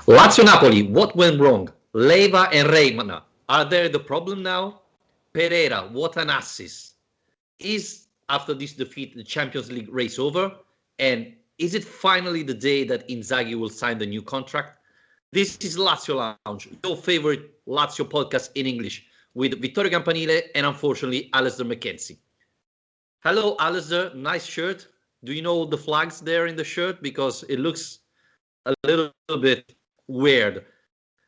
Lazio Napoli, what went wrong? Leiva and Reyna, are they the problem now? Pereira, what an assist. Is, after this defeat, the Champions League race over? And is it finally the day that Inzaghi will sign the new contract? This is Lazio Lounge, your favorite Lazio podcast in English, with Vittorio Campanile and, unfortunately, Alistair McKenzie. Hello, Alistair. Nice shirt. Do you know the flags there in the shirt? Because it looks a little bit weird.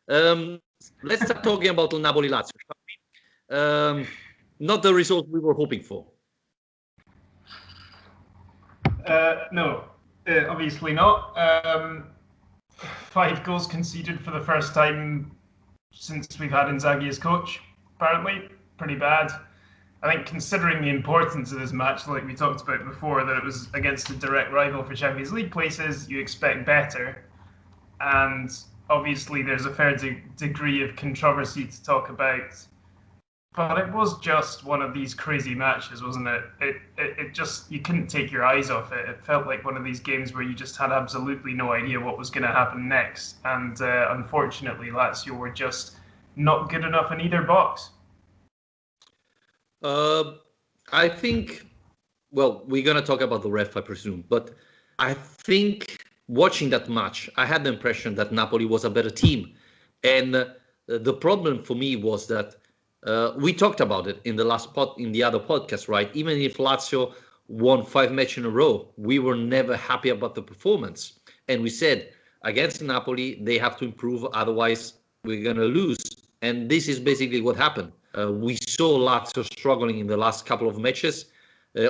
Let's start talking about Napoli Lazio. Not the result we were hoping for. No, obviously not. 5 goals conceded for the first time since we've had Inzaghi as coach, apparently. Pretty bad. I think considering the importance of this match, like we talked about before, that it was against a direct rival for Champions League places, you expect better. And obviously there's a fair degree of controversy to talk about. But it was just one of these crazy matches, wasn't it? It just, you couldn't take your eyes off it. It felt like one of these games where you just had absolutely no idea what was going to happen next. And unfortunately, Lazio were just not good enough in either box. I think, well, we're going to talk about the ref, I presume. But I think watching that match, I had the impression that Napoli was a better team. And the problem for me was that we talked about it in the other podcast, right? Even if Lazio won 5 matches in a row, we were never happy about the performance. And we said, against Napoli, they have to improve, otherwise we're going to lose. And this is basically what happened. We saw Lazio struggling in the last couple of matches.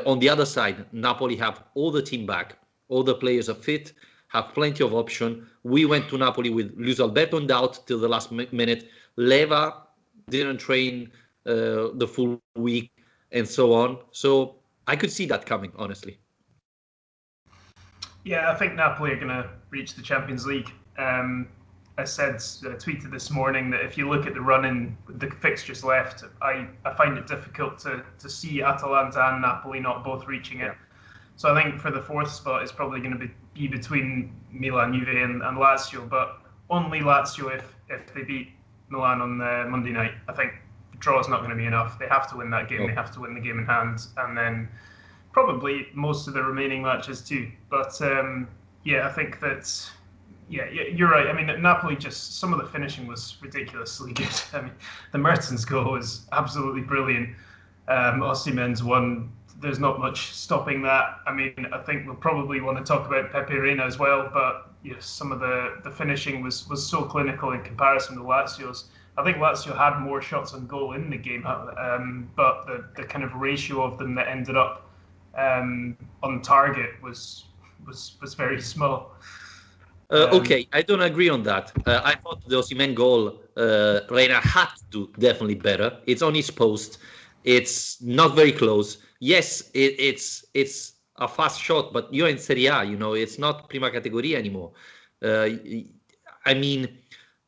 On the other side, Napoli have all the team back, all the players are fit, have plenty of option. We went to Napoli with Luis Alberto in doubt till the last minute. Leiva didn't train the full week and so on. So I could see that coming, honestly. Yeah, I think Napoli are going to reach the Champions League. I tweeted this morning that if you look at the run-in, the fixtures left, I find it difficult to see Atalanta and Napoli not both reaching it. Yeah. So I think for the 4th spot, it's probably going to be between Milan, Juve and Lazio, but only Lazio if they beat Milan on Monday night. I think the draw is not going to be enough. They have to win that game. They have to win the game in hand, and then probably most of the remaining matches too. But I think that you're right. I mean, Napoli just, some of the finishing was ridiculously good. I mean, the Mertens goal was absolutely brilliant. Osimhen's one, there's not much stopping that. I mean, I think we'll probably want to talk about Pepe Reina as well, but yes, some of the finishing was so clinical in comparison to Lazio's. I think Lazio had more shots on goal in the game, but the kind of ratio of them that ended up on target was very small. Okay, I don't agree on that. I thought the Osimhen goal, Reina had to do definitely better. It's on his post. It's not very close. Yes, it's a fast shot, but you're in Serie A, it's not Prima Categoria anymore. I mean,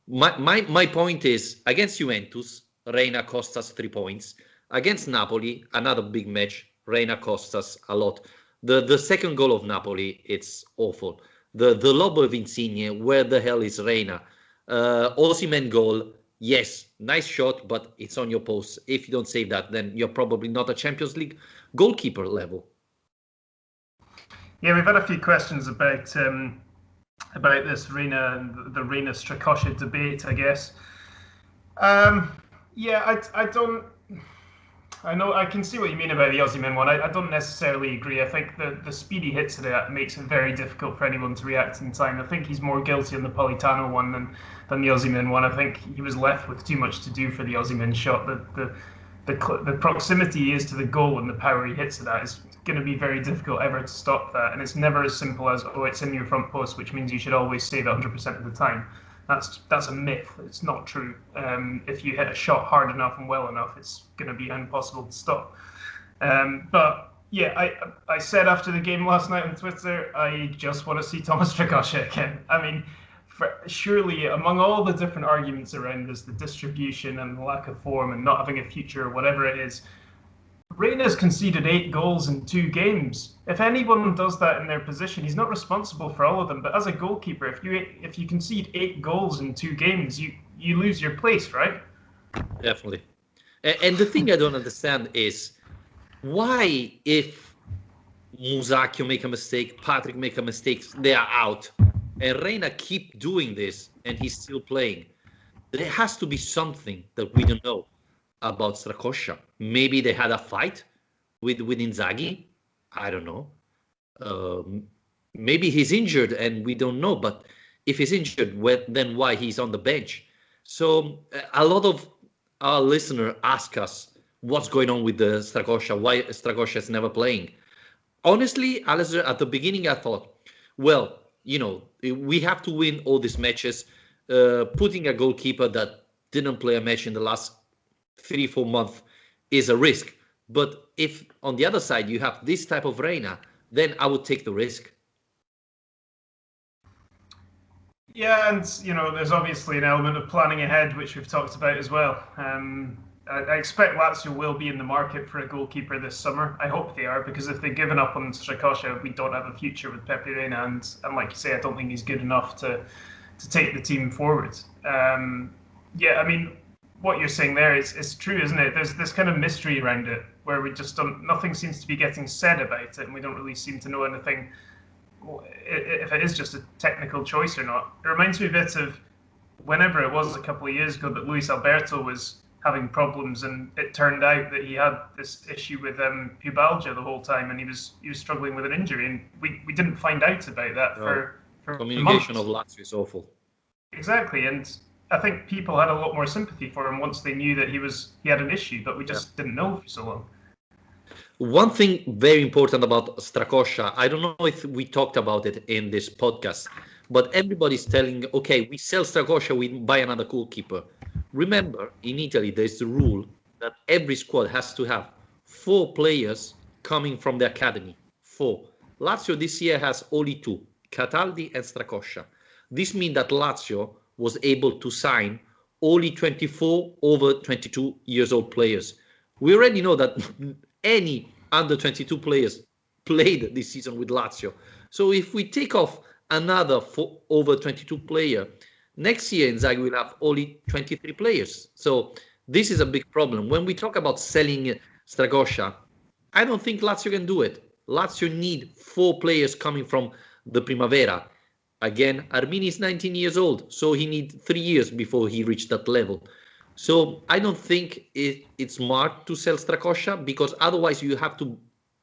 my point is, against Juventus, Reina cost us 3 points. Against Napoli, another big match, Reina cost us a lot. The second goal of Napoli, it's awful. The lob of Insigne, where the hell is Reina? Osimhen goal, yes, nice shot, but it's on your post. If you don't save that, then you're probably not a Champions League goalkeeper level. Yeah, we've had a few questions about this Reina and the Reina Strakosha debate, I guess. I know, I can see what you mean about the Osimhen one. I don't necessarily agree. I think the speed he hits it at makes it very difficult for anyone to react in time. I think he's more guilty on the Politano one than the Osimhen one. I think he was left with too much to do for the Osimhen shot. The proximity he is to the goal and the power he hits it at is going to be very difficult ever to stop that. And it's never as simple as, it's in your front post, which means you should always save it 100% of the time. That's a myth. It's not true. If you hit a shot hard enough and well enough, it's going to be impossible to stop. But yeah, I said after the game last night on Twitter, I just want to see Thomas Strakosha again. I mean, surely among all the different arguments around this, the distribution and the lack of form and not having a future or whatever it is, Reynas conceded 8 goals in 2 games. If anyone does that in their position, he's not responsible for all of them. But as a goalkeeper, if you concede 8 goals in 2 games, you lose your place, right? Definitely. And the thing I don't understand is why, if Musacchio make a mistake, Patrick make a mistake, they are out, and Reina keep doing this, and he's still playing. There has to be something that we don't know about Strakosha. Maybe they had a fight with Inzaghi. I don't know. Maybe he's injured and we don't know. But if he's injured, then why he's on the bench? So a lot of our listeners ask us what's going on with the Strakosha. Why Strakosha is never playing? Honestly, Alistair, at the beginning I thought, well, we have to win all these matches. Putting a goalkeeper that didn't play a match in the last 3-4 months is a risk. But if on the other side you have this type of Reina, then I would take the risk. Yeah, and there's obviously an element of planning ahead, which we've talked about as well. I expect Lazio will be in the market for a goalkeeper this summer. I hope they are, because if they've given up on Strakosha, we don't have a future with Pepe Reina, and like you say, I don't think he's good enough to take the team forward. Yeah, I mean, what you're saying there is true, isn't it? There's this kind of mystery around it where we just nothing seems to be getting said about it, and we don't really seem to know anything, if it is just a technical choice or not. It reminds me a bit of whenever it was a couple of years ago that Luis Alberto was having problems, and it turned out that he had this issue with pubalgia the whole time, and he was struggling with an injury, and we didn't find out about that for communication months. of Lazio is awful. Exactly, and I think people had a lot more sympathy for him once they knew that he had an issue, but we just didn't know for so long. One thing very important about Strakosha, I don't know if we talked about it in this podcast, but everybody's telling, okay, we sell Strakosha, we buy another goalkeeper. Remember, in Italy, there's the rule that every squad has to have 4 players coming from the academy. 4. Lazio this year has only 2, Cataldi and Strakosha. This means that Lazio was able to sign only 24 over 22 years old players. We already know that any under 22 players played this season with Lazio. So if we take off another over 22 player, next year Inzaghi will have only 23 players. So this is a big problem. When we talk about selling Strakosha, I don't think Lazio can do it. Lazio need 4 players coming from the Primavera. Again, Armini is 19 years old, so he needs 3 years before he reached that level. So I don't think it's smart to sell Strakosha, because otherwise you have to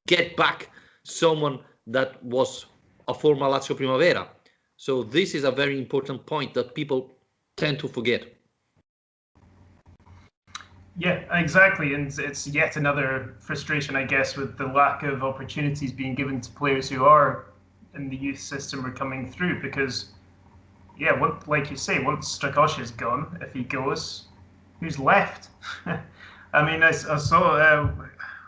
get back someone that was a former Lazio Primavera. So this is a very important point that people tend to forget. Yeah, exactly. And it's yet another frustration, I guess, with the lack of opportunities being given to players who are in the youth system are coming through, because, yeah, like you say, once Strakosha is gone, if he goes, who's left? I mean, I saw,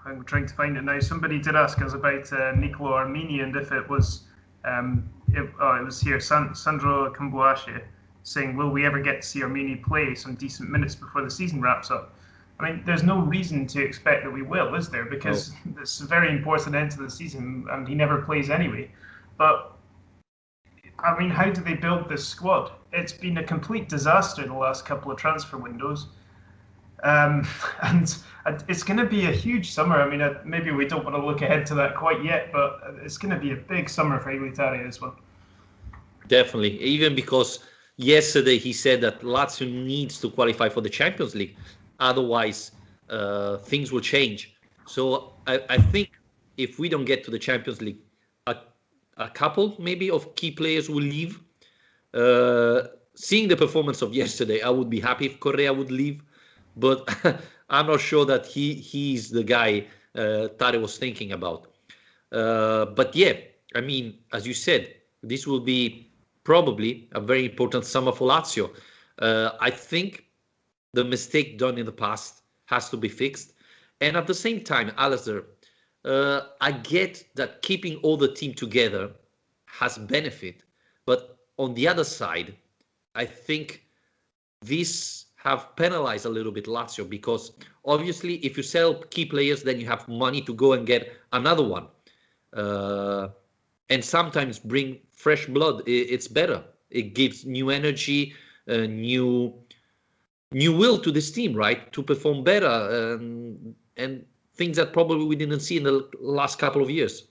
I'm trying to find it now, somebody did ask us about Nicolo Armini, and if it was, it was here, Sandro Cambuasce, saying, will we ever get to see Armini play some decent minutes before the season wraps up? I mean, there's no reason to expect that we will, is there? Because it's a very important end to the season, and he never plays anyway. But, I mean, how do they build this squad? It's been a complete disaster the last couple of transfer windows. And it's going to be a huge summer. I mean, maybe we don't want to look ahead to that quite yet, but it's going to be a big summer for Iglitari, this one. Definitely, even because yesterday he said that Lazio needs to qualify for the Champions League. Otherwise, things will change. So I think if we don't get to the Champions League, a couple maybe of key players will leave. Seeing the performance of yesterday, I would be happy if Correa would leave. But I'm not sure that he's the guy Tare was thinking about. But yeah, I mean, as you said, this will be probably a very important summer for Lazio. I think the mistake done in the past has to be fixed. And at the same time, Alistair, I get that keeping all the team together has benefit. But on the other side, I think this have penalized a little bit Lazio, because obviously if you sell key players, then you have money to go and get another one. And sometimes bring fresh blood. It's better. It gives new energy, new will to this team, right? To perform better, and things that probably we didn't see in the last couple of years.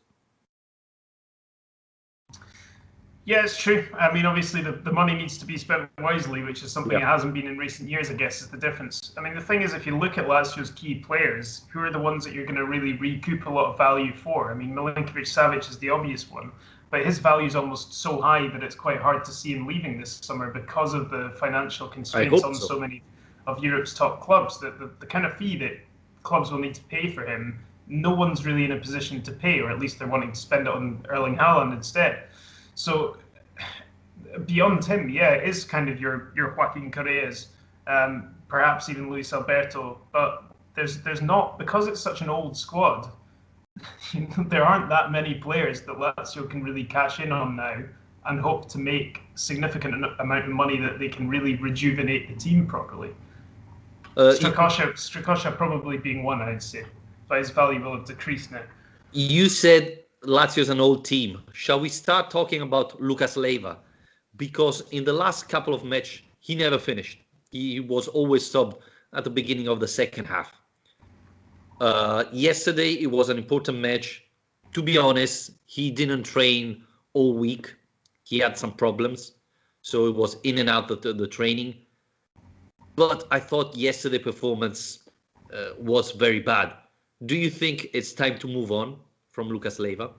Yeah, it's true. I mean, obviously the money needs to be spent wisely, which is something it hasn't been in recent years, I guess, is the difference. I mean, the thing is, if you look at Lazio's key players, who are the ones that you're going to really recoup a lot of value for? I mean, Milinkovic-Savic is the obvious one, but his value is almost so high that it's quite hard to see him leaving this summer because of the financial constraints on so many of Europe's top clubs. The kind of fee that clubs will need to pay for him, no one's really in a position to pay, or at least they're wanting to spend it on Erling Haaland instead. So beyond him, yeah, it is kind of your Joaquin Correas, perhaps even Luis Alberto, but there's not, because it's such an old squad, there aren't that many players that Lazio can really cash in on now and hope to make significant amount of money that they can really rejuvenate the team properly. Strakosha probably being one, I'd say, but his value will have decreased now. You said Lazio's an old team. Shall we start talking about Lucas Leiva? Because in the last couple of matches, he never finished. He was always subbed at the beginning of the second half. Yesterday, it was an important match. To be honest, he didn't train all week. He had some problems, so it was in and out of the training. But I thought yesterday's performance was very bad. Do you think it's time to move on from Lucas Leiva?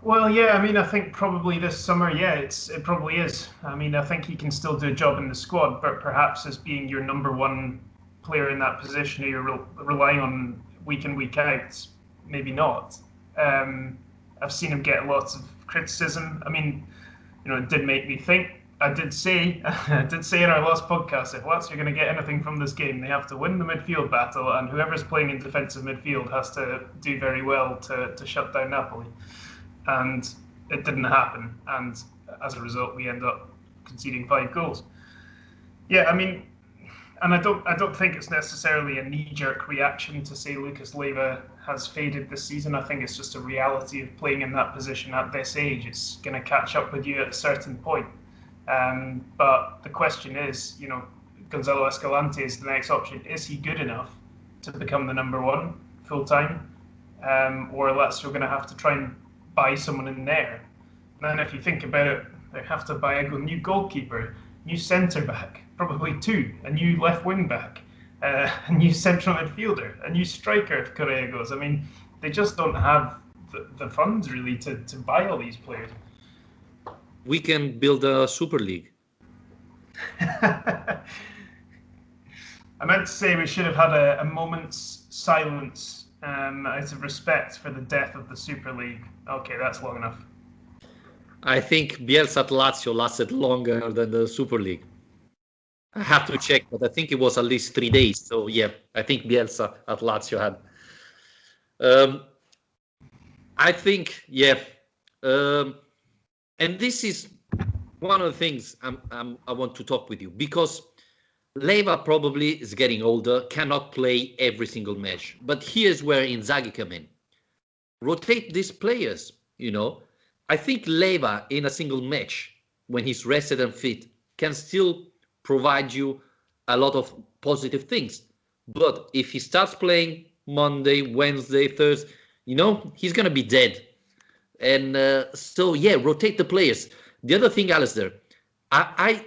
Well, yeah, I mean, I think probably this summer, yeah, it probably is. I mean, I think he can still do a job in the squad, but perhaps as being your number one player in that position, you're relying on week in, week out, maybe not. I've seen him get lots of criticism. I mean, it did make me think. I did say in our last podcast, if Lazio are going to get anything from this game, they have to win the midfield battle, and whoever's playing in defensive midfield has to do very well to shut down Napoli. And it didn't happen, and as a result, we end up conceding 5 goals. Yeah, I mean, and I don't think it's necessarily a knee-jerk reaction to say Lucas Leiva has faded this season. I think it's just a reality of playing in that position at this age. It's going to catch up with you at a certain point. But the question is, Gonzalo Escalante is the next option. Is he good enough to become the number one full-time? Or Lazio are going to have to try and buy someone in there. And then if you think about it, they have to buy a new goalkeeper, new centre-back, probably 2, a new left wing-back, a new central midfielder, a new striker if Correa goes. I mean, they just don't have the funds really to buy all these players. We can build a Super League. I meant to say we should have had a moment's silence out of respect for the death of the Super League. Okay, that's long enough. I think Bielsa at Lazio lasted longer than the Super League. I have to check, but I think it was at least 3 days. So, yeah, I think Bielsa at Lazio had. I think, yeah. And this is one of the things I want to talk with you, because Leiva probably is getting older, cannot play every single match. But here's where Inzaghi come in. Rotate these players, I think Leiva in a single match, when he's rested and fit, can still provide you a lot of positive things. But if he starts playing Monday, Wednesday, Thursday, he's going to be dead. And so, yeah, rotate the players. The other thing, Alistair, I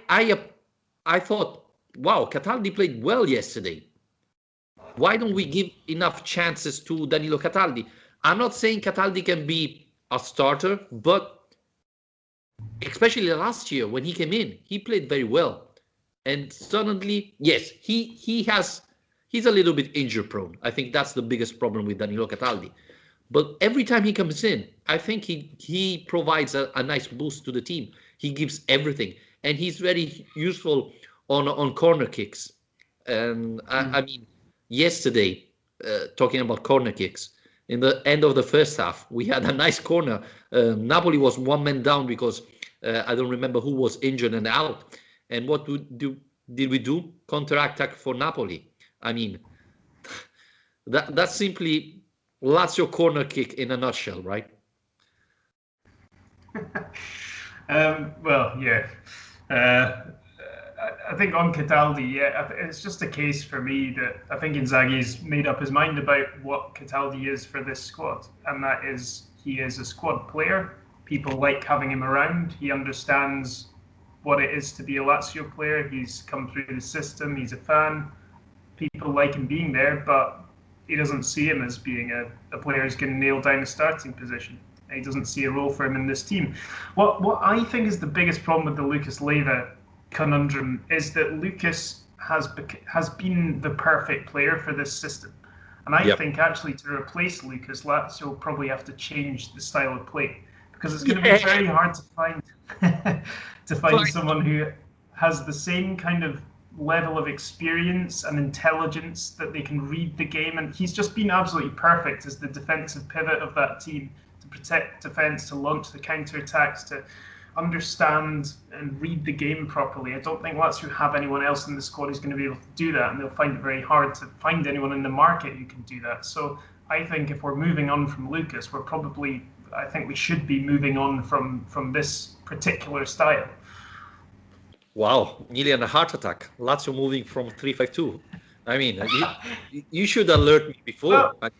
thought, wow, Cataldi played well yesterday. Why don't we give enough chances to Danilo Cataldi? I'm not saying Cataldi can be a starter, but especially last year when he came in, he played very well. And suddenly, yes, he's a little bit injury prone. I think that's the biggest problem with Danilo Cataldi. But every time he comes in, I think he provides a nice boost to the team. He gives everything, and he's very useful on corner kicks. And I mean, yesterday, talking about corner kicks, in the end of the first half, we had a nice corner. Napoli was 1 man down because I don't remember who was injured and out. And what did we do? Counter-attack for Napoli. I mean, that's simply Lazio corner kick in a nutshell, right? Well, yeah. I think on Cataldi, yeah, it's just a case for me that I think Inzaghi's made up his mind about what Cataldi is for this squad, and that is he is a squad player. People like having him around. He understands what it is to be a Lazio player. He's come through the system. He's a fan. People like him being there, but he doesn't see him as being a player who's going to nail down a starting position. He doesn't see a role for him in this team. What I think is the biggest problem with the Lucas Leiva conundrum is that Lucas has been the perfect player for this system. And I think actually to replace Lucas, Lazio will probably have to change the style of play, because it's going to be very hard to find someone who has the same kind of level of experience and intelligence that they can read the game. And he's just been absolutely perfect as the defensive pivot of that team, to protect defence, to launch the counter-attacks, to understand and read the game properly. I don't think Lazio have anyone else in the squad who's going to be able to do that, and they'll find it very hard to find anyone in the market who can do that. So I think if we're moving on from Lucas, I think we should be moving on from this particular style. Wow, nearly a heart attack. Lazio moving from 3-5-2. I mean, you should alert me before. Well,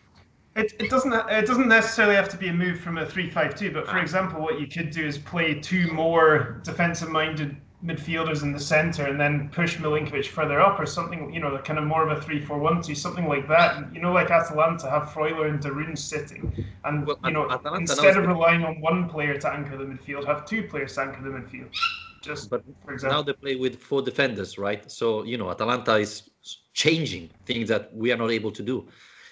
it doesn't necessarily have to be a move from a 3-5-2, but for example, what you could do is play two more defensive-minded midfielders in the centre and then push Milinkovic further up, or something, kind of more of a 3-4-1-2, something like that. Like Atalanta have Freuler and Darun sitting, and instead of relying on one player to anchor the midfield, have two players to anchor the midfield. But for example, now they play with 4 defenders, right? So Atalanta is changing things that we are not able to do.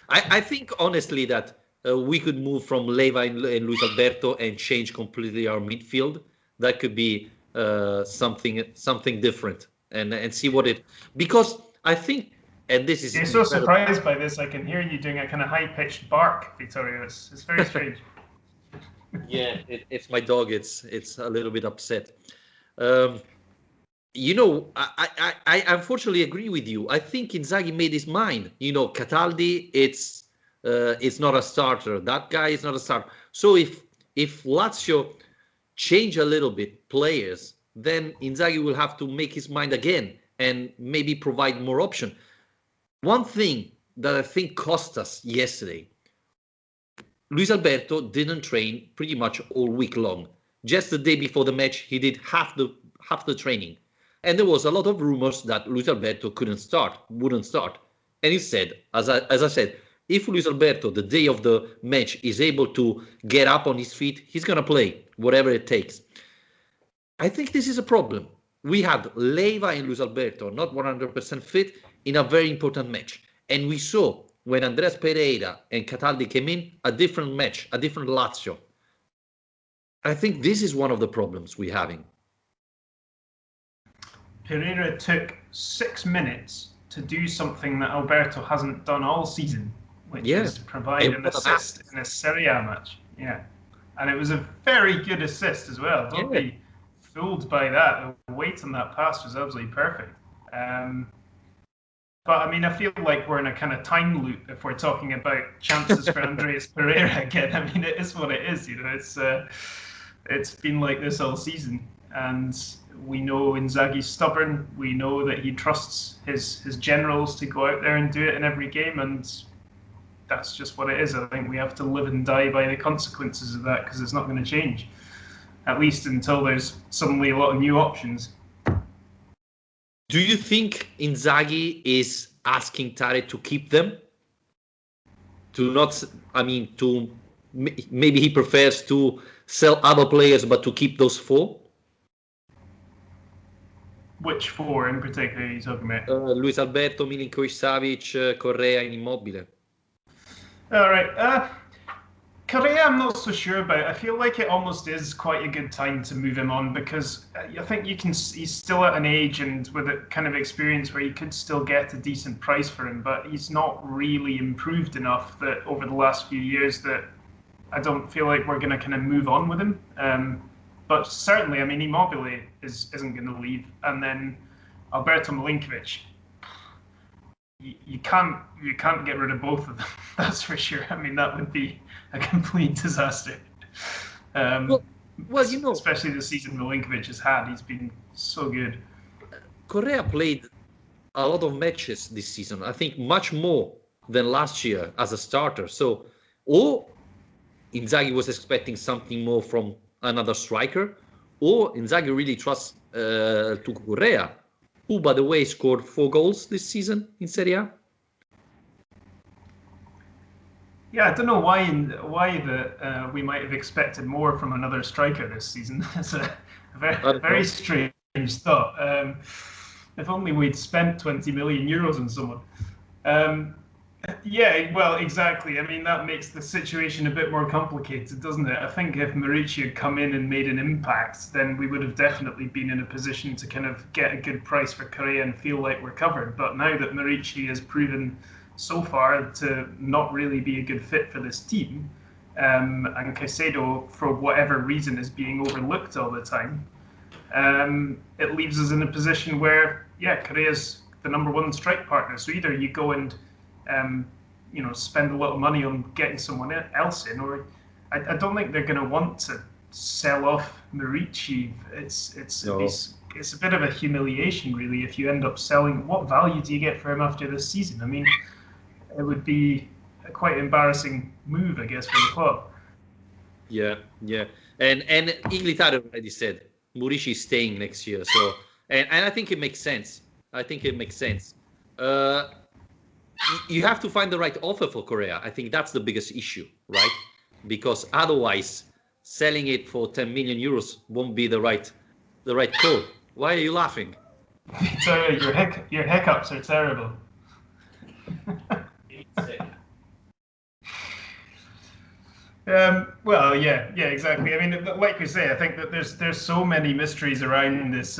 I think honestly that we could move from Leiva and Luis Alberto and change completely our midfield. That could be something different, and see what it, because I think, and this is, you're so surprised by this. I can hear you doing a kind of high-pitched bark, Vittorio. It's very strange. Yeah, it's my dog. It's a little bit upset. I unfortunately agree with you. I think Inzaghi made his mind. Cataldi, it's not a starter. That guy is not a starter. So if Lazio change a little bit players, then Inzaghi will have to make his mind again and maybe provide more option. One thing that I think cost us yesterday, Luis Alberto didn't train pretty much all week long. Just the day before the match, he did half the training. And there was a lot of rumors that Luis Alberto wouldn't start. And he said, as I said, if Luis Alberto, the day of the match, is able to get up on his feet, he's going to play, whatever it takes. I think this is a problem. We had Leiva and Luis Alberto not 100% fit in a very important match. And we saw, when Andreas Pereira and Cataldi came in, a different match, a different Lazio. I think this is one of the problems we're having. Pereira took 6 minutes to do something that Alberto hasn't done all season, which is provide an assist in a Serie A match. Yeah, and it was a very good assist as well. Don't be fooled by that. The weight on that pass was absolutely perfect. But I mean, I feel like we're in a kind of time loop if we're talking about chances for Andreas Pereira again. I mean, it is what it is. It's been like this all season, and we know Inzaghi's stubborn. We know that he trusts his generals to go out there and do it in every game, and that's just what it is. I think we have to live and die by the consequences of that, because it's not going to change, at least until there's suddenly a lot of new options. Do you think Inzaghi is asking Tare to keep them? Maybe he prefers to sell other players, but to keep those 4? Which 4 in particular are you talking about? Luis Alberto, Milinkovic-Savic, Correa, and Immobile. All right. Correa, I'm not so sure about. I feel like it almost is quite a good time to move him on, because I think he's still at an age and with a kind of experience where you could still get a decent price for him, but he's not really improved enough that over the last few years that I don't feel like we're going to kind of move on with him. But certainly, I mean, Immobile isn't going to leave, and then Alberto Milinkovic. You can't get rid of both of them. That's for sure. I mean, that would be a complete disaster. Well, you know, especially the season Milinkovic has had, he's been so good. Correa played a lot of matches this season. I think much more than last year as a starter. So, or Inzaghi was expecting something more from another striker, or Inzaghi really trusts to Correa, who, by the way, scored 4 goals this season in Serie A. Yeah, I don't know why we might have expected more from another striker this season. It's a very strange thought. If only we'd spent 20 million euros on someone. Yeah, well, exactly. I mean, that makes the situation a bit more complicated, doesn't it? I think if Murici had come in and made an impact, then we would have definitely been in a position to kind of get a good price for Correa and feel like we're covered. But now that Murici has proven so far to not really be a good fit for this team, and Caicedo, for whatever reason, is being overlooked all the time, it leaves us in a position where, yeah, Correa's the number 1 strike partner. So either you go and spend a lot of money on getting someone else in, or I don't think they're going to want to sell off Murici. It's a bit of a humiliation, really, if you end up selling. What value do you get for him after this season? I mean, it would be a quite embarrassing move, I guess, for the club. Yeah. And Iglitari already said Murici is staying next year. So, and I think it makes sense. You have to find the right offer for Correa. I think that's the biggest issue, right? Because otherwise, selling it for 10 million euros won't be the right call. Why are you laughing? Sorry, your hiccups are terrible. Well, yeah, exactly. I mean, like we say, I think that there's so many mysteries around this.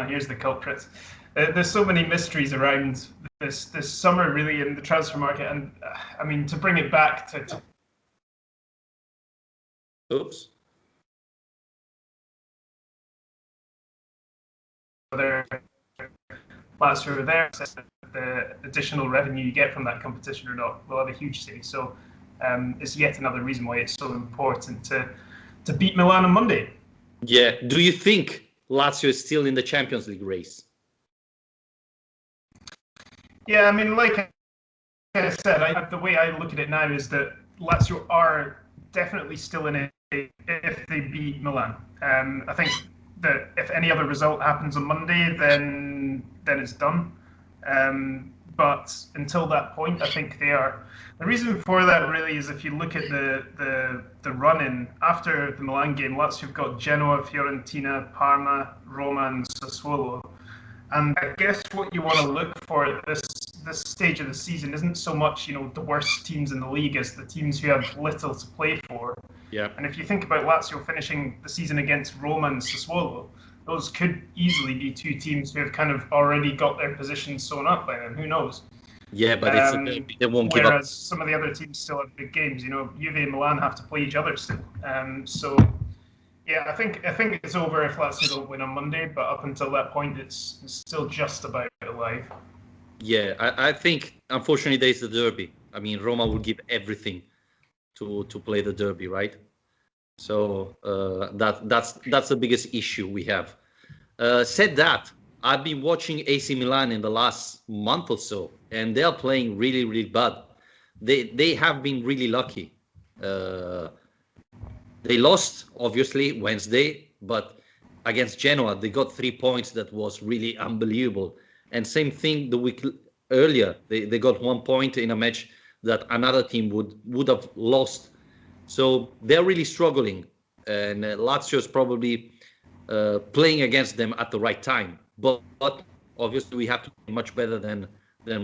Here's the culprits. There's so many mysteries around this summer, really, in the transfer market, and I mean, to bring it back to. Oops. Lazio are there, the additional revenue you get from that competition or not will have a huge say. So it's yet another reason why it's so important to beat Milan on Monday. Yeah. Do you think Lazio is still in the Champions League race? Yeah, I mean, like I said, the way I look at it now is that Lazio are definitely still in it if they beat Milan. I think that if any other result happens on Monday, then it's done. But until that point, I think they are. The reason for that really is if you look at the run-in after the Milan game, Lazio have got Genoa, Fiorentina, Parma, Roma, and Sassuolo. And I guess what you want to look for at this stage of the season isn't so much, the worst teams in the league as the teams who have little to play for. Yeah. And if you think about Lazio finishing the season against Roma and Sassuolo, those could easily be 2 teams who have kind of already got their positions sewn up by then. Who knows? Yeah, but they won't give up. Whereas some of the other teams still have big games. Juve and Milan have to play each other still. So. Yeah, I think it's over if Lazio don't win on Monday, but up until that point, it's still just about alive. Yeah, I think unfortunately there's the derby. I mean, Roma will give everything to play the derby, right? So that's the biggest issue we have. Said that, I've been watching AC Milan in the last month or so, and they're playing really, really bad. They have been really lucky. They lost, obviously, Wednesday, but against Genoa, they got 3 points. That was really unbelievable. And same thing the week earlier. They got 1 point in a match that another team would have lost. So they're really struggling. And Lazio is probably playing against them at the right time. But obviously, we have to be much better than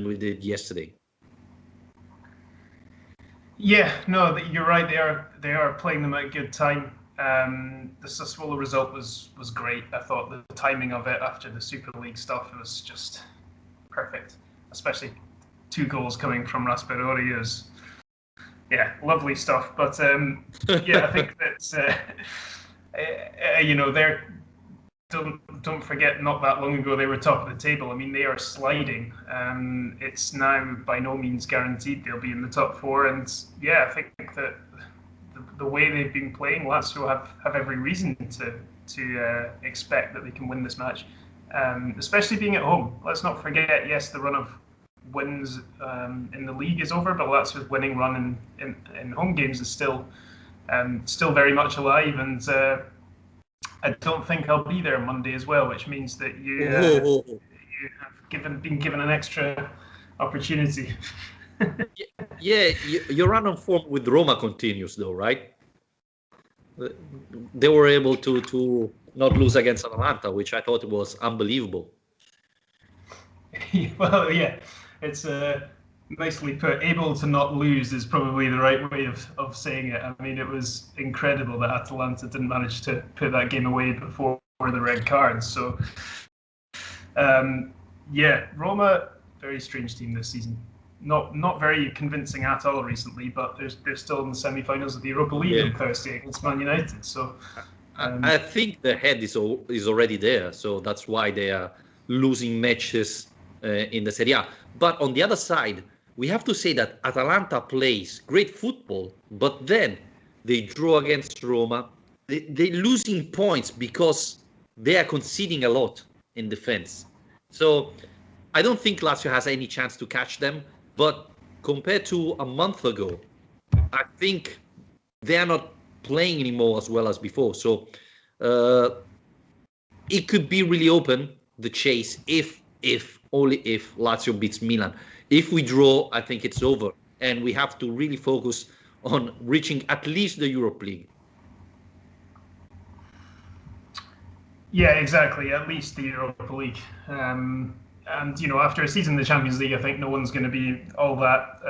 we did yesterday. Yeah, no, you're right. They are playing them at a good time. The Sassuolo result was great. I thought the timing of it after the Super League stuff was just perfect. Especially 2 goals coming from Raspadori is, yeah, lovely stuff. But yeah, I think that they're don't forget, not that long ago they were top of the table. I mean, they are sliding. It's now by no means guaranteed they'll be in the top four. And yeah, I think that the way they've been playing, Lazio have every reason to expect that they can win this match, especially being at home. Let's not forget, yes, the run of wins in the league is over, but Lazio's winning run in home games is still very much alive. And I don't think I'll be there Monday as well, which means that you have been given an extra opportunity. Yeah, your run on form with Roma continues, though, right? They were able to not lose against Atalanta, which I thought was unbelievable. Well, yeah, it's nicely put. Able to not lose is probably the right way of saying it. I mean, it was incredible that Atalanta didn't manage to put that game away before the red cards. So, yeah, Roma, very strange team this season. Not very convincing at all recently, but they're still in the semi-finals of the Europa League on Thursday against Man United. So, I think the head is already there, so that's why they are losing matches in the Serie A. But on the other side, we have to say that Atalanta plays great football, but then they draw against Roma. They're losing points because they are conceding a lot in defense. So I don't think Lazio has any chance to catch them. But compared to a month ago, I think they are not playing anymore as well as before. So it could be really open, the chase, if Lazio beats Milan. If we draw, I think it's over. And we have to really focus on reaching at least the Europa League. Yeah, exactly. At least the Europa League. And, after a season in the Champions League, I think no one's going to be all that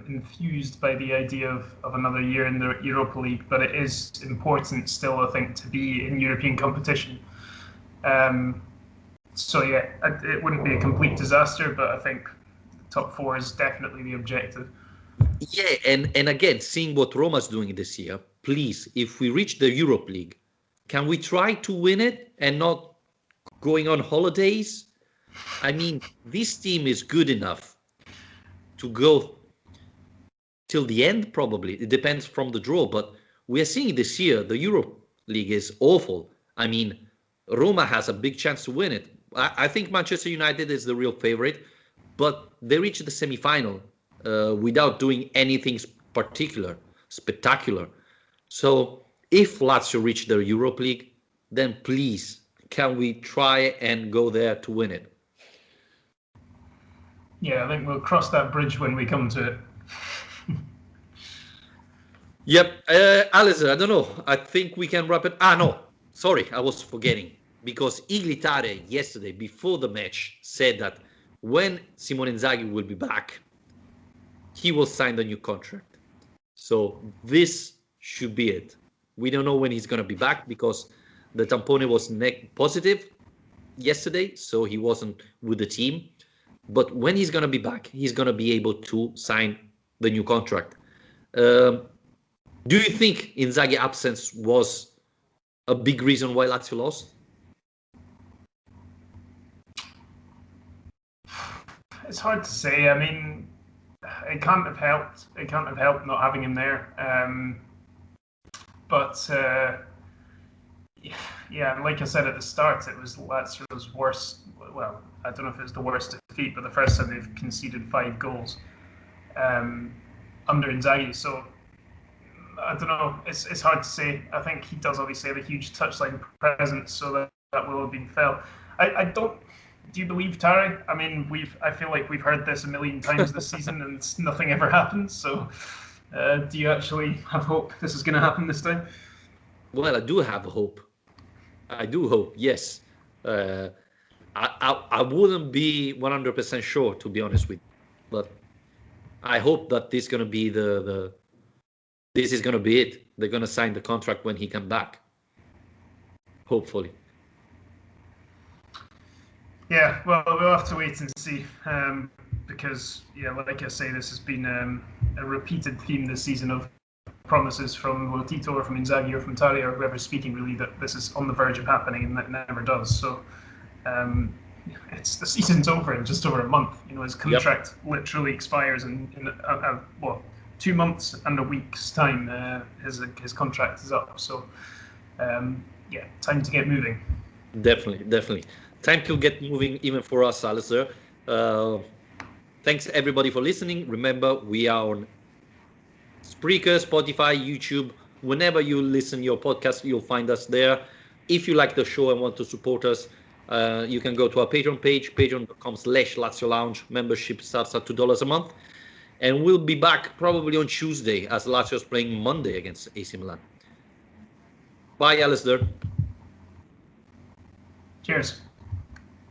enthused by the idea of another year in the Europa League. But it is important still, I think, to be in European competition. So, yeah, it wouldn't be a complete disaster, but I think top four is definitely the objective. Yeah, and again, seeing what Roma's doing this year, please, if we reach the Europa League, can we try to win it and not going on holidays? I mean, this team is good enough to go till the end, probably. It depends from the draw, but we are seeing this year the Europa League is awful. I mean, Roma has a big chance to win it. I think Manchester United is the real favorite, but they reached the semi-final without doing anything spectacular. So if Lazio reach the Europa League, then please, can we try and go there to win it? Yeah, I think we'll cross that bridge when we come to it. Yep. Alistair, I don't know. I think we can wrap it. No. Sorry, I was forgetting. Because Iglitare yesterday, before the match, said that when Simone Inzaghi will be back, he will sign the new contract. So this should be it. We don't know when he's going to be back because the tampone was positive yesterday, so he wasn't with the team. But when he's going to be back, he's going to be able to sign the new contract. Do you think Inzaghi's absence was a big reason why Lazio lost? It's hard to say. I mean, it can't have helped. It can't have helped not having him there. Yeah, like I said at the start, it was Lazio's worst. Well, I don't know if it's the worst defeat, but the first time they've conceded 5 goals under Inzaghi. So I don't know. It's hard to say. I think he does obviously have a huge touchline presence, so that will have been felt. I don't. Do you believe Tari? I mean, I feel like we've heard this a million times this season, and nothing ever happens. So, do you actually have hope this is going to happen this time? Well, I do have hope. I do hope, yes. I wouldn't be 100% sure, to be honest with you, but I hope that this is going to be this is going to be it. They're going to sign the contract when he comes back. Hopefully. Yeah, well, we'll have to wait and see because, yeah, like I say, this has been a repeated theme this season of promises from Lotito or from Inzaghi or from Tari or whoever's speaking really that this is on the verge of happening, and that never does. So the season's over in just over a month. His contract literally expires in 2 months and a week's time. His contract is up. So time to get moving. Definitely. Time to get moving even for us, Alistair. Thanks everybody for listening. Remember, we are on Spreaker, Spotify, YouTube. Whenever you listen your podcast, you'll find us there. If you like the show and want to support us, you can go to our Patreon page, patreon.com/Lazio Lounge. Membership starts at $2 a month. And we'll be back probably on Tuesday as Lazio is playing Monday against AC Milan. Bye, Alistair. Cheers.